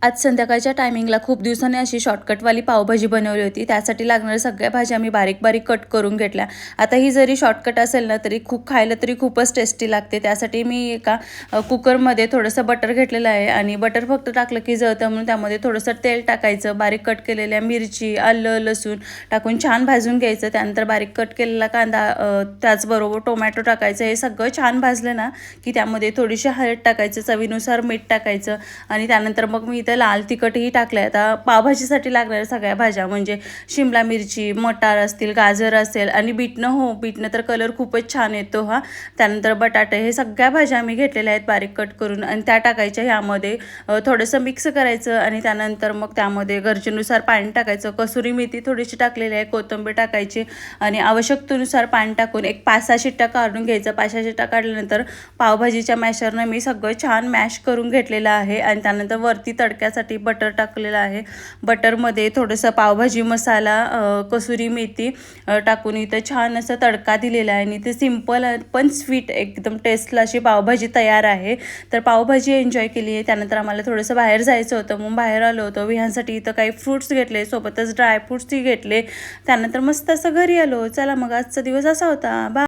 आज संध्याकाळच्या टायमिंगला खूप दिवसांनी अशी शॉर्टकटवाली पावभाजी बनवली होती. त्यासाठी लागणाऱ्या सगळ्या भाज्या मी बारीक-बारीक कट करून घेतल्या. आता ही जरी शॉर्टकट असेल ना, तरी खायला तरी खूपच टेस्टी लागते. त्यासाठी मी एका कुकरमध्ये थोडंसं बटर घेतलेलं आहे आणि बटर फक्त टाकलं की जळतं म्हणून त्यामध्ये थोडंसं तेल टाकायचं. बारीक कट केलेल्या मिरची, आलं, लसूण टाकून छान भाजून घ्यायचं. त्यानंतर बारीक कट केलेला कांदा, त्याचबरोबर टोमॅटो टाकायचं. हे सगळं छान भाजलं ना, की त्यामध्ये थोडीशी हळद टाकायचं, चवीनुसार मीठ टाकायचं आणि त्यानंतर मग मी इथं लाल तिखटही टाकलं आहे. आता पावभाजीसाठी लागणाऱ्या सगळ्या भाज्या म्हणजे शिमला मिरची, मटार असतील, गाजर असेल आणि बीटनं तर कलर खूपच छान येतो हा. त्यानंतर बटाटे, हे सगळ्या भाज्या मी घेतलेल्या आहेत बारीक कट करून आणि त्या टाकायच्या ह्यामध्ये. थोडंसं मिक्स करायचं आणि त्यानंतर मग त्यामध्ये गरजेनुसार पाणी टाकायचं. कसुरी मेथी थोडीशी टाकलेली आहे, कोथिंबीर टाकायची आणि आवश्यकतेनुसार पाणी टाकून एक 5-6 शिट्ट्या काढून घ्यायचं. 5-6 शिट्ट्या काढल्यानंतर पावभाजीच्या मॅशरनं मी सगळं छान मॅश करून घेतलेलं आहे आणि त्यानंतर वरती तडक्यासाठी बटर टाकलेलं आहे. बटरमध्ये थोडंसं पावभाजी मसाला, कसुरी मेथी टाकून इथं छान असं तडका दिलेला आहे आणि ते सिंपल पण स्वीट एकदम टेस्टला अशी पावभाजी तयार आहे. तर पावभाजी एन्जॉय केली आहे. त्यानंतर आम्हाला थोडंसं बाहेर जायचं होतं म्हणून बाहेर आलो होतो. विहांसाठी इथं काही फ्रूट्स घेतले, सोबतच ड्रायफ्रूट्सही घेतले. त्यानंतर मस्त असं घरी आलो. चला मग आजचा दिवस असा होता. बाय.